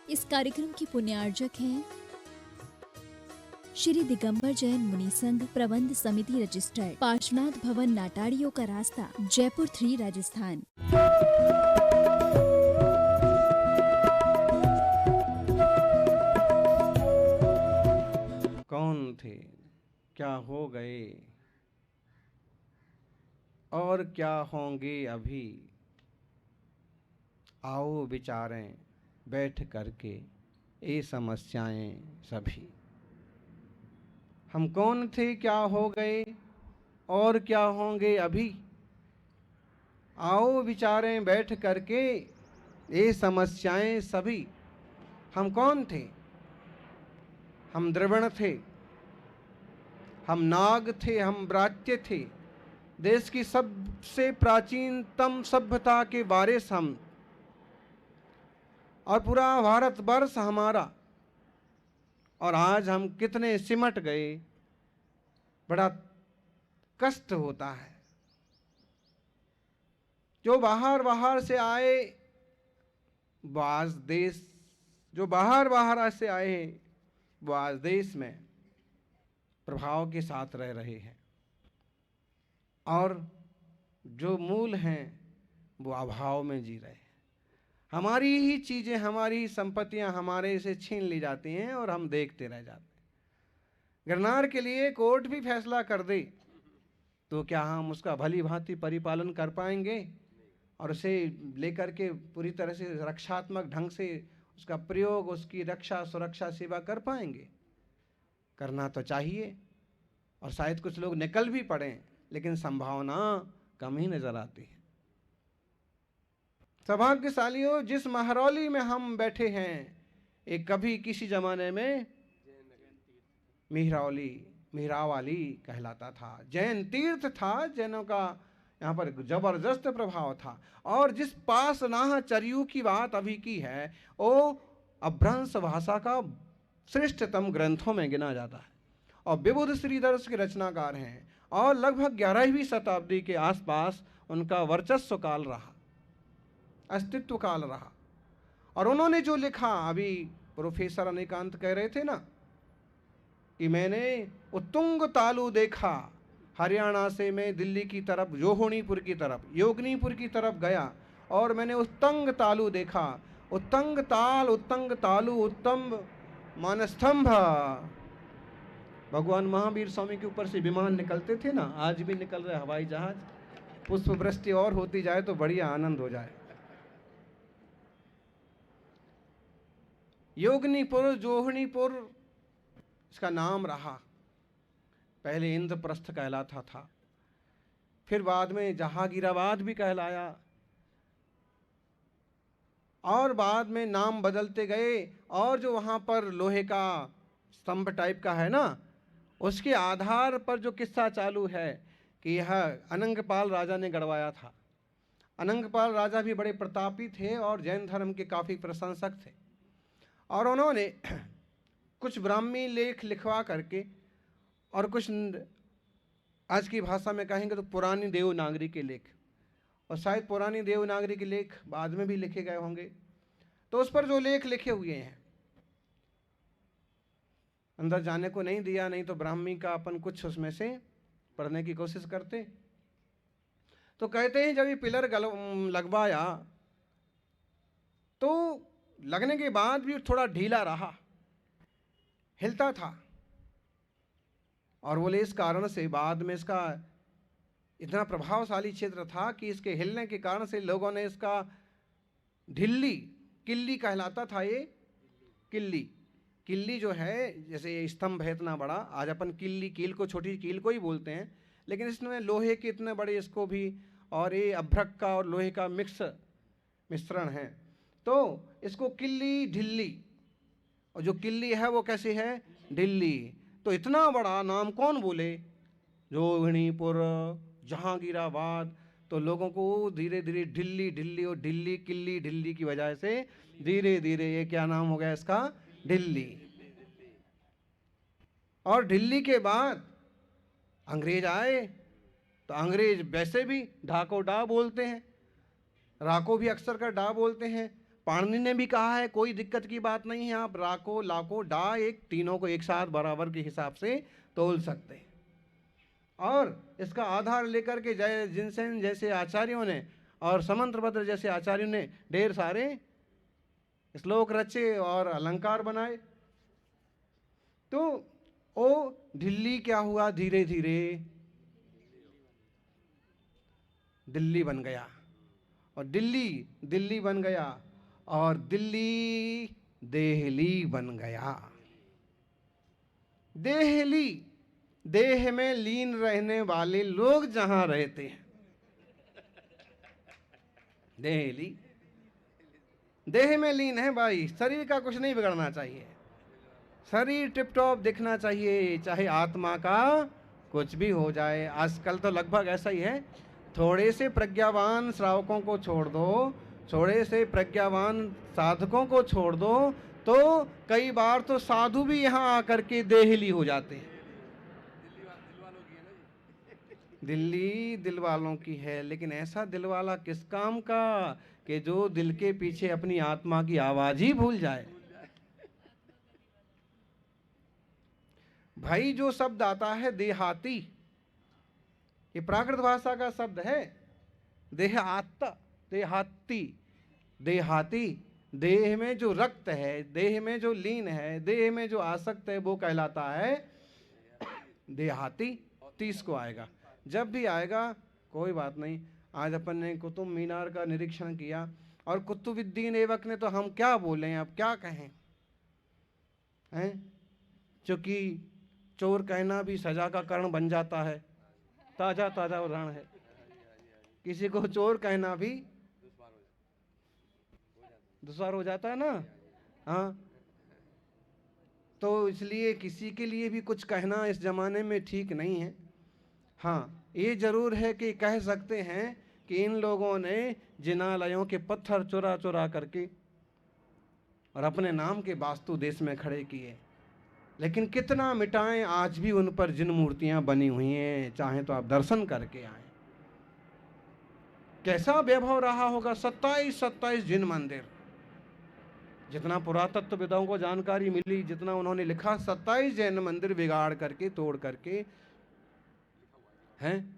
इस कार्यक्रम की पुण्यार्जक हैं श्री दिगंबर जैन मुनि संघ प्रबंध समिति रजिस्टर्ड, पार्श्वनाथ भवन, नाटाड़ियों का रास्ता, जयपुर 3, राजस्थान। कौन थे, क्या हो गए और क्या होंगे अभी, आओ विचारें बैठ करके ये समस्याएं सभी। हम कौन थे, क्या हो गए और क्या होंगे अभी, आओ विचारें बैठ करके ये समस्याएं सभी। हम कौन थे? हम द्रविड़ थे, हम नाग थे, हम ब्रात्य थे, देश की सबसे प्राचीनतम सभ्यता के वारिस हम, और पूरा भारतवर्ष हमारा। और आज हम कितने सिमट गए, बड़ा कष्ट होता है। जो बाहर से आए, बाज देश, जो बाहर से आए वो आज देश में प्रभाव के साथ रह रहे हैं, और जो मूल हैं वो अभाव में जी रहे हैं। हमारी ही चीज़ें, हमारी ही संपत्तियां हमारे से छीन ली जाती हैं और हम देखते रह जाते हैं। गिरनार के लिए कोर्ट भी फैसला कर दे तो क्या हम उसका भली भांति परिपालन कर पाएंगे और उसे लेकर के पूरी तरह से रक्षात्मक ढंग से उसका प्रयोग, उसकी रक्षा सुरक्षा सेवा कर पाएंगे? करना तो चाहिए, और शायद कुछ लोग निकल भी पड़े, लेकिन संभावना कम ही नजर आती है। सौभाग्यशालियों, जिस महरौली में हम बैठे हैं, एक कभी किसी जमाने में मिहरावाली कहलाता था, जैन तीर्थ था, जैनों का यहाँ पर जबरदस्त प्रभाव था। और जिस पासनाह चरयू की बात अभी की है, वो अभ्रंश भाषा का श्रेष्ठतम ग्रंथों में गिना जाता है, और विबुध श्रीधर्ष के रचनाकार हैं, और लगभग 11वीं शताब्दी के आसपास उनका वर्चस्व काल रहा, अस्तित्व काल रहा। और उन्होंने जो लिखा, अभी प्रोफेसर अनिकांत कह रहे थे ना कि मैंने उत्तुंग तालु देखा, हरियाणा से मैं दिल्ली की तरफ, जोहनीपुर की तरफ, योगनीपुर की तरफ गया और मैंने उत्तंग तालु देखा। उत्तंग ताल, उत्तंग तालु, उत्तम मानस्तंभ। भगवान महावीर स्वामी के ऊपर से विमान निकलते थे ना, आज भी निकल रहे हवाई जहाज। पुष्प वृष्टि और होती जाए तो बढ़िया आनंद हो जाए। योगनीपुर, जोहनीपुर इसका नाम रहा। पहले इंद्रप्रस्थ कहलाता था, फिर बाद में जहांगीराबाद भी कहलाया, और बाद में नाम बदलते गए। और जो वहाँ पर लोहे का स्तंभ टाइप का है ना, उसके आधार पर जो किस्सा चालू है कि यह अनंगपाल राजा ने गढ़वाया था। अनंगपाल राजा भी बड़े प्रतापी थे और जैन धर्म के काफ़ी प्रशंसक थे, और उन्होंने कुछ ब्राह्मी लेख लिखवा करके, और कुछ आज की भाषा में कहेंगे तो पुरानी देवनागरी के लेख, और शायद पुरानी देवनागरी के लेख बाद में भी लिखे गए होंगे। तो उस पर जो लेख लिखे हुए हैं, अंदर जाने को नहीं दिया, नहीं तो ब्राह्मी का अपन कुछ उसमें से पढ़ने की कोशिश करते। तो कहते हैं जब ये पिलर लगवाया तो लगने के बाद भी थोड़ा ढीला रहा, हिलता था, और बोले इस कारण से बाद में इसका इतना प्रभावशाली क्षेत्र था कि इसके हिलने के कारण से लोगों ने इसका ढिल्ली, किल्ली कहलाता था ये, किल्ली जो है, जैसे ये स्तंभ है इतना बड़ा, आज अपन किल्ली, कील को, छोटी कील को ही बोलते हैं, लेकिन इसमें लोहे के इतने बड़े इसको भी, और ये अभ्रक का और लोहे का मिश्रण है, तो इसको किल्ली ढिल्ली, और जो किल्ली है वो कैसे है, ढिल्ली। तो इतना बड़ा नाम कौन बोले, जोगणीपुर, जहांगीराबाद। तो लोगों को धीरे धीरे ढिल्ली और ढिल्ली, किल्ली ढिल्ली की वजह से धीरे धीरे ये क्या नाम हो गया इसका, ढिल्ली। और ढिल्ली के बाद अंग्रेज आए, तो अंग्रेज वैसे भी ढा को डा बोलते हैं, रा को भी अक्सर कर डा बोलते हैं, पाणिनि ने भी कहा है कोई दिक्कत की बात नहीं है, आप राको लाको डा एक तीनों को एक साथ बराबर के हिसाब से तोल सकते हैं। और इसका आधार लेकर के जय जिनसेन जैसे आचार्यों ने और समंत्रभद्र जैसे आचार्यों ने ढेर सारे श्लोक रचे और अलंकार बनाए। तो ओ दिल्ली क्या हुआ, धीरे धीरे दिल्ली बन गया, और दिल्ली दिल्ली बन गया, और दिल्ली देहली बन गया। देहली, देह में लीन रहने वाले लोग जहां रहते हैं, देहली देह में लीन है भाई। शरीर का कुछ नहीं बिगड़ना चाहिए, शरीर टिप टॉप दिखना चाहिए, चाहे आत्मा का कुछ भी हो जाए। आजकल तो लगभग ऐसा ही है, थोड़े से प्रज्ञावान श्रावकों को छोड़ दो, थोड़े से प्रज्ञावान साधकों को छोड़ दो, तो कई बार तो साधु भी यहाँ आकर के देहली हो जाते हैं। दिल्ली दिल वालों की है, लेकिन ऐसा दिल वाला किस काम का कि जो दिल के पीछे अपनी आत्मा की आवाज ही भूल जाए। भाई जो शब्द आता है देहाती, ये प्राकृत भाषा का शब्द है। देहाता, देहाती, देहाती, देह में जो रक्त है, देह में जो लीन है, देह में जो आसक्त है, वो कहलाता है देहाती। 30 को आएगा, जब भी आएगा कोई बात नहीं। आज अपन ने कुतुब मीनार का निरीक्षण किया, और कुतुबुद्दीन ऐबक ने तो हम क्या बोलें, अब क्या कहें हैं, क्योंकि चोर कहना भी सजा का कारण बन जाता है। ताजा ताजा उदाहरण है, किसी को चोर कहना भी दुश्वार हो जाता है ना। हाँ, तो इसलिए किसी के लिए भी कुछ कहना इस जमाने में ठीक नहीं है। हाँ, ये जरूर है कि कह सकते हैं कि इन लोगों ने जिनालयों के पत्थर चुरा चुरा करके और अपने नाम के वास्तु देश में खड़े किए, लेकिन कितना मिटाएं, आज भी उन पर जिन मूर्तियां बनी हुई हैं, चाहे तो आप दर्शन करके आए। कैसा वैभव रहा होगा। 27 जिन मंदिर, जितना पुरातत्वविदों को जानकारी मिली, जितना उन्होंने लिखा, 27 जैन मंदिर बिगाड़ करके, तोड़ करके हैं।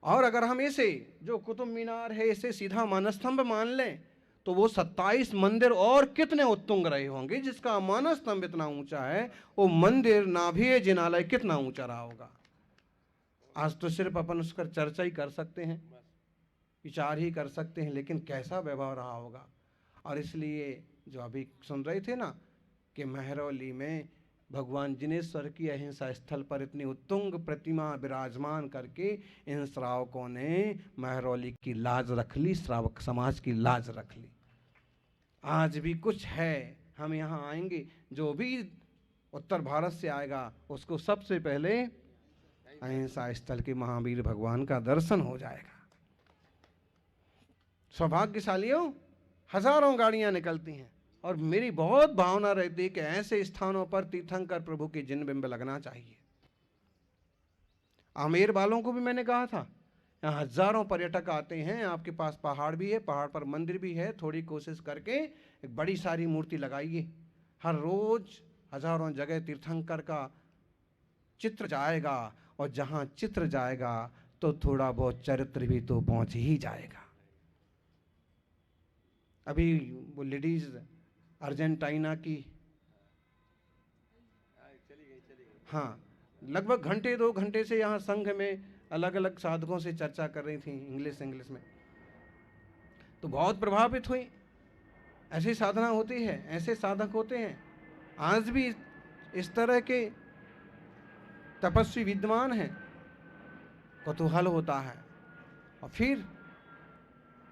और अगर हम इसे जो कुतुब मीनार है इसे सीधा मानस्तंभ मान लें, तो वो 27 मंदिर और कितने उत्तुंग रहे होंगे। जिसका मानस्तंभ इतना ऊंचा है, वो मंदिर नाभिय जिनालय कितना ऊंचा रहा होगा। आज तो सिर्फ अपन उस पर चर्चा ही कर सकते हैं, विचार ही कर सकते हैं, लेकिन कैसा वैभव रहा होगा। और इसलिए जो अभी सुन रहे थे ना कि महरौली में भगवान जिनेश्वर की अहिंसा स्थल पर इतनी उत्तुंग प्रतिमा विराजमान करके इन श्रावकों ने महरौली की लाज रख ली, श्रावक समाज की लाज रख ली। आज भी कुछ है, हम यहाँ आएंगे, जो भी उत्तर भारत से आएगा उसको सबसे पहले अहिंसा स्थल के महावीर भगवान का दर्शन हो जाएगा। सौभाग्यशालियों, हजारों गाड़ियां निकलती हैं, और मेरी बहुत भावना रहती है कि ऐसे स्थानों पर तीर्थंकर प्रभु के जिन बिंब लगना चाहिए। आमेर वालों को भी मैंने कहा था, यहाँ हजारों पर्यटक आते हैं, आपके पास पहाड़ भी है, पहाड़ पर मंदिर भी है, थोड़ी कोशिश करके एक बड़ी सारी मूर्ति लगाइए। हर रोज हजारों जगह तीर्थंकर का चित्र जाएगा, और जहाँ चित्र जाएगा तो थोड़ा बहुत चरित्र भी तो पहुँच ही जाएगा। अभी वो लेडीज अर्जेंटीना की, हाँ, लगभग घंटे 2 घंटे से यहाँ संघ में अलग अलग साधकों से चर्चा कर रही थी इंग्लिश में, तो बहुत प्रभावित हुई। ऐसी साधना होती है, ऐसे साधक होते हैं। आज भी इस तरह के तपस्वी विद्वान हैं, कौतूहल होता है। और फिर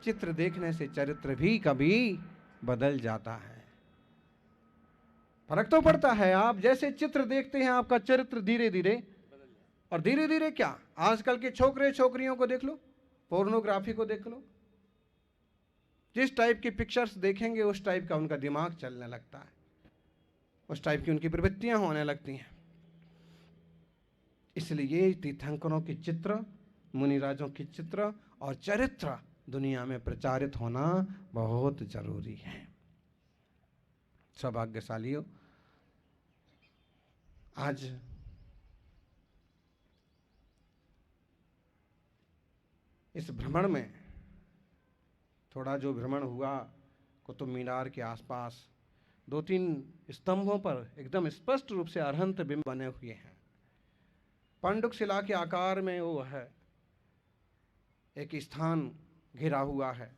चित्र देखने से चरित्र भी कभी बदल जाता है, फर्क तो पड़ता है। आप जैसे चित्र देखते हैं, आपका चरित्र धीरे धीरे, और धीरे धीरे क्या, आजकल के छोकरे छोकरियों को देख लो, पोर्नोग्राफी को देख लो, जिस टाइप की पिक्चर्स देखेंगे उस टाइप का उनका दिमाग चलने लगता है, उस टाइप की उनकी प्रवृत्तियां होने लगती हैं। इसलिए तीर्थंकरों के चित्र, मुनिराजों के चित्र और चरित्र दुनिया में प्रचारित होना बहुत जरूरी है। सौभाग्यशालियों, आज इस भ्रमण में थोड़ा जो भ्रमण हुआ, कुतुब मीनार के आसपास 2-3 स्तंभों पर एकदम स्पष्ट रूप से अरहंत बिंब बने हुए हैं। पांडुक शिला के आकार में वो है, एक स्थान घिरा हुआ है।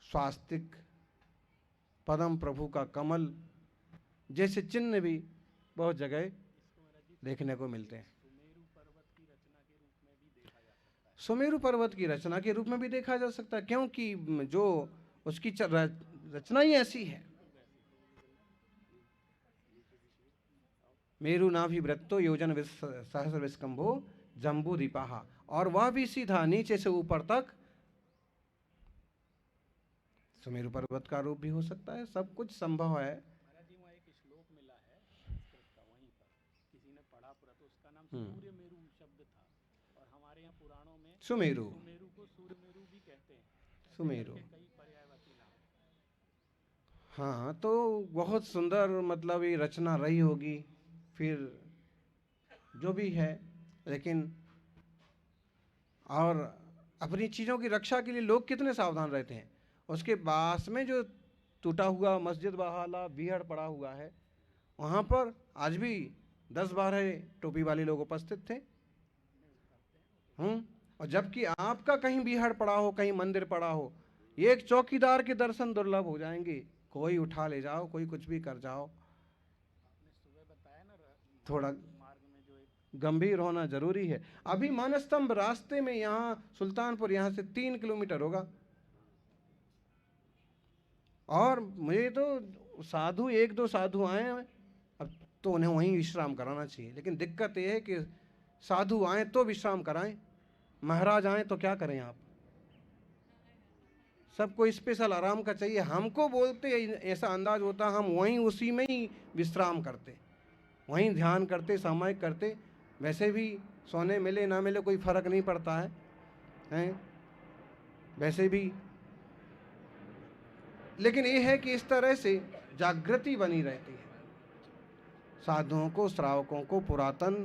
स्वास्तिक, परम प्रभु का कमल जैसे चिन्ह भी बहुत जगह देखने को मिलते हैं। सुमेरु पर्वत की रचना के रूप में भी देखा जा सकता है, क्योंकि जो उसकी रचना ही ऐसी है। मेरु नाभि वृत्तो योजन सहस्र विस्कंभो जम्बू दीपाहा, और वह भी सीधा नीचे से ऊपर तक सुमेरु पर्वत का रूप भी हो सकता है। सब कुछ संभव है। महाराज जी, वहाँ एक श्लोक मिला है संस्कृत का, वहीं पर किसी ने पढ़ा पूरा, तो उसका नाम सूर्य मेरु शब्द था, और हमारे यहाँ पुराणों में सुमेरु को सूर्य मेरु भी कहते हैं। सुमेरु, कई पर्यायवाची नाम। हाँ, तो बहुत सुंदर मतलब ये रचना रही होगी, फिर जो भी है। लेकिन और अपनी चीज़ों की रक्षा के लिए लोग कितने सावधान रहते हैं। उसके पास में जो टूटा हुआ मस्जिद वाला विहड़ पड़ा हुआ है, वहाँ पर आज भी 10-12 टोपी वाले लोग उपस्थित थे। और जबकि आपका कहीं विहड़ पड़ा हो, कहीं मंदिर पड़ा हो, एक चौकीदार के दर्शन दुर्लभ हो जाएंगे। कोई उठा ले जाओ, कोई कुछ भी कर जाओ। थोड़ा गंभीर होना जरूरी है। अभी मानस्तंभ रास्ते में, यहाँ सुल्तानपुर, यहाँ से 3 किलोमीटर होगा, और मुझे तो साधु 1-2 साधु आए हैं, अब तो उन्हें वहीं विश्राम कराना चाहिए। लेकिन दिक्कत यह है कि साधु आए तो विश्राम कराएं, महाराज आए तो क्या करें आप। सबको स्पेशल आराम का चाहिए। हमको बोलते ऐसा अंदाज होता, हम वहीं उसी में ही विश्राम करते, वहीं ध्यान करते, सामायिक करते। वैसे भी सोने मिले ना मिले कोई फर्क नहीं पड़ता है, हैं? वैसे भी, लेकिन ये है कि इस तरह से जागृति बनी रहती है। साधुओं को, श्रावकों को पुरातन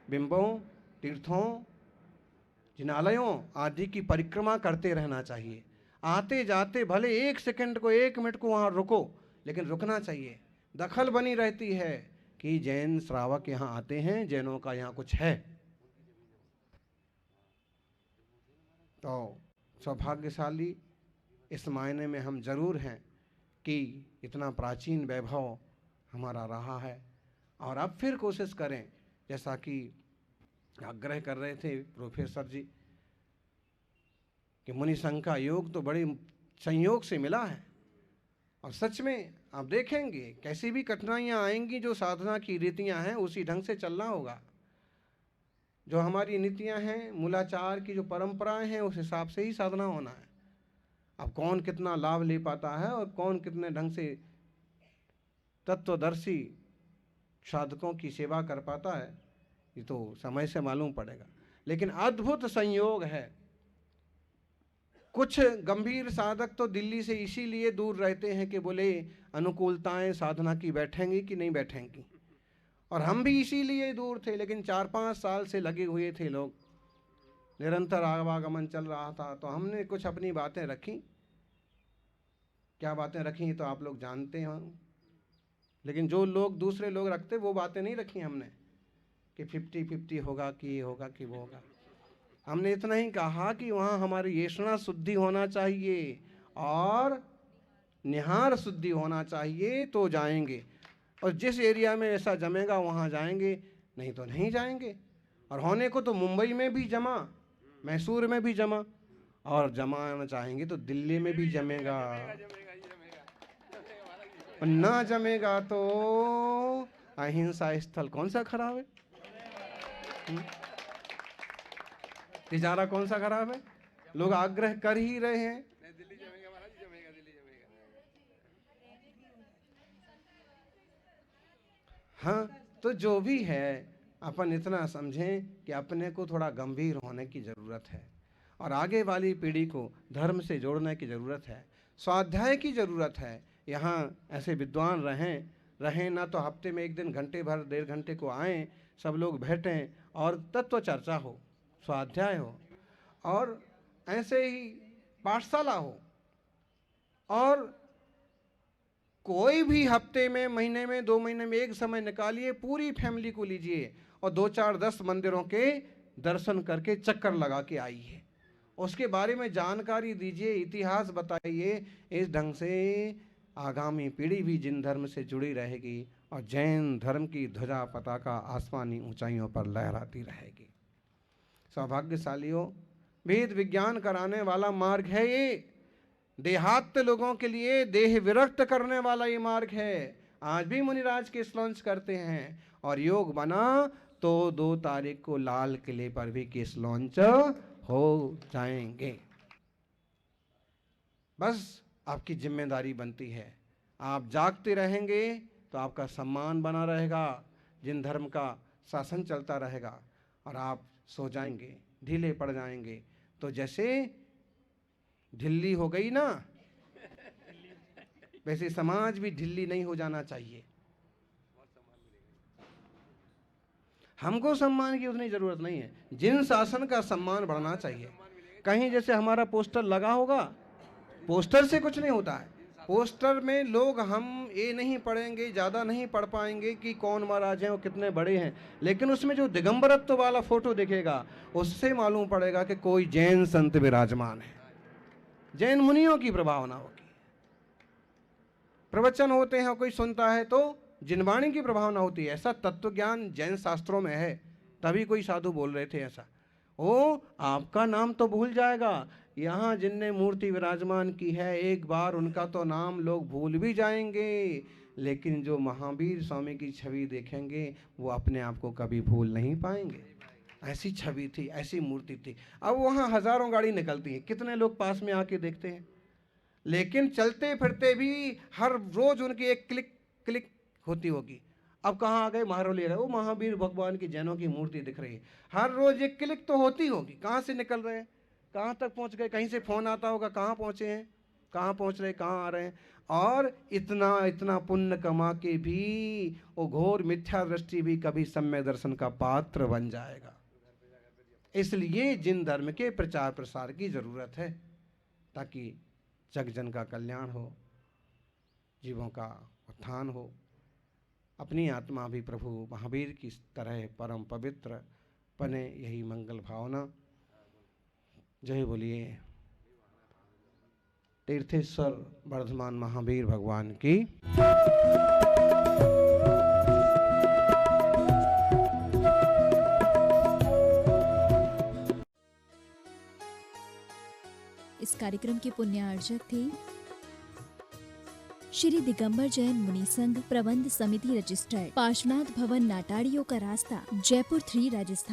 बिंबों, तीर्थों, जिनालयों आदि की परिक्रमा करते रहना चाहिए। आते जाते भले 1 सेकंड को, 1 मिनट को वहाँ रुको, लेकिन रुकना चाहिए। दखल बनी रहती है कि जैन श्रावक यहाँ आते हैं, जैनों का यहाँ कुछ है। तो सौभाग्यशाली इस मायने में हम जरूर हैं कि इतना प्राचीन वैभव हमारा रहा है। और अब फिर कोशिश करें, जैसा कि आग्रह कर रहे थे प्रोफेसर जी, कि मुनि संघ का योग तो बड़े संयोग से मिला है। और सच में आप देखेंगे कैसी भी कठिनाइयाँ आएंगी, जो साधना की रीतियाँ हैं उसी ढंग से चलना होगा। जो हमारी नीतियाँ हैं, मूलाचार की जो परंपराएं हैं, उस हिसाब से ही साधना होना है। अब कौन कितना लाभ ले पाता है और कौन कितने ढंग से तत्वदर्शी साधकों की सेवा कर पाता है, ये तो समय से मालूम पड़ेगा। लेकिन अद्भुत संयोग है। कुछ गंभीर साधक तो दिल्ली से इसीलिए दूर रहते हैं कि बोले अनुकूलताएं साधना की बैठेंगी कि नहीं बैठेंगी। और हम भी इसीलिए दूर थे, लेकिन 4-5 साल से लगे हुए थे लोग, निरंतर आवागमन चल रहा था। तो हमने कुछ अपनी बातें रखी। क्या बातें रखी तो आप लोग जानते हैं, लेकिन जो लोग दूसरे लोग रखते वो बातें नहीं रखी हमने, कि 50-50 होगा, कि ये होगा कि वो होगा। हमने इतना ही कहा कि वहाँ हमारी येषणा शुद्धि होना चाहिए और निहार शुद्धि होना चाहिए, तो जाएंगे। और जिस एरिया में ऐसा जमेगा वहाँ जाएंगे, नहीं तो नहीं जाएंगे। और होने को तो मुंबई में भी जमा, मैसूर में भी जमा, और जमाना चाहेंगे तो दिल्ली में भी जमेगा। और ना जमेगा तो अहिंसा स्थल कौन सा खराब है, तिजारा कौन सा खराब है। लोग आग्रह कर ही रहे हैं। दिल्ली जमेगा महाराज, जमेगा, दिल्ली जमेगा। हाँ, तो जो भी है, अपन इतना समझें कि अपने को थोड़ा गंभीर होने की ज़रूरत है और आगे वाली पीढ़ी को धर्म से जोड़ने की ज़रूरत है, स्वाध्याय की ज़रूरत है। यहाँ ऐसे विद्वान रहें ना तो हफ्ते में एक दिन घंटे भर 1.5 घंटे को आएँ, सब लोग बैठें और तत्व चर्चा हो, स्वाध्याय हो, और ऐसे ही पाठशाला हो। और कोई भी हफ्ते में, महीने में, 2 महीने में एक समय निकालिए, पूरी फैमिली को लीजिए और 2, 4, 10 मंदिरों के दर्शन करके चक्कर लगा के आइए, उसके बारे में जानकारी दीजिए, इतिहास बताइए। इस ढंग से आगामी पीढ़ी भी जिन धर्म से जुड़ी रहेगी और जैन धर्म की ध्वजा पताका आसमानी ऊंचाइयों पर लहराती रहेगी। सौभाग्यशालियों, वेद विज्ञान कराने वाला मार्ग है ये, देहात लोगों के लिए देह विरक्त करने वाला ये मार्ग है। आज भी मुनिराज केस लॉन्च करते हैं और योग बना तो 2 तारीख को लाल किले पर भी केस लॉन्च हो जाएंगे। बस आपकी जिम्मेदारी बनती है, आप जागते रहेंगे तो आपका सम्मान बना रहेगा, जिन धर्म का शासन चलता रहेगा, और आप सो जाएंगे, ढीले पड़ जाएंगे तो जैसे ढिल्ली हो गई ना, वैसे समाज भी ढिल्ली नहीं हो जाना चाहिए। हमको सम्मान की उतनी जरूरत नहीं है, जिन शासन का सम्मान बढ़ना चाहिए। कहीं जैसे हमारा पोस्टर लगा होगा, पोस्टर से कुछ नहीं होता है। पोस्टर में लोग हम ये नहीं पढ़ेंगे, ज़्यादा नहीं पढ़ पाएंगे कि कौन महाराज हैं और कितने बड़े हैं, लेकिन उसमें जो दिगंबरत्व वाला फोटो दिखेगा उससे मालूम पड़ेगा कि कोई जैन संत विराजमान है, जैन मुनियों की प्रभावना होगी। प्रवचन होते हैं, कोई सुनता है तो जिनवाणी की प्रभावना होती है। ऐसा तत्व ज्ञान जैन शास्त्रों में है, तभी कोई साधु बोल रहे थे ऐसा। ओ आपका नाम तो भूल जाएगा, यहाँ जिनने मूर्ति विराजमान की है एक बार उनका तो नाम लोग भूल भी जाएंगे, लेकिन जो महावीर स्वामी की छवि देखेंगे वो अपने आप को कभी भूल नहीं पाएंगे। ऐसी छवि थी, ऐसी मूर्ति थी। अब वहाँ हजारों गाड़ी निकलती हैं, कितने लोग पास में आके देखते हैं, लेकिन चलते फिरते भी हर रोज उनकी एक क्लिक क्लिक होती होगी। अब कहाँ आ गए, महारौली रहे, वो महावीर भगवान की जैनों की मूर्ति दिख रही है, हर रोज एक क्लिक तो होती होगी। कहाँ से निकल रहे हैं, कहाँ तक पहुँच गए, कहीं से फोन आता होगा, कहाँ पहुँचे हैं, कहाँ पहुँच रहे, कहाँ आ रहे हैं। और इतना इतना पुण्य कमा के भी वो घोर मिथ्या दृष्टि भी कभी सम्य दर्शन का पात्र बन जाएगा। इसलिए जिन धर्म के प्रचार प्रसार की जरूरत है, ताकि जग जन का कल्याण हो, जीवों का उत्थान हो, अपनी आत्मा भी प्रभु महावीर की तरह परम पवित्र बने, यही मंगल भावना। जय बोलिए तीर्थेश्वर वर्धमान महावीर भगवान की। इस कार्यक्रम के पुण्यार्चक थे श्री दिगंबर जैन मुनि संघ प्रबंध समिति रजिस्टर्ड, पार्श्वनाथ भवन नाटाड़ियों का रास्ता, जयपुर 3 राजस्थान।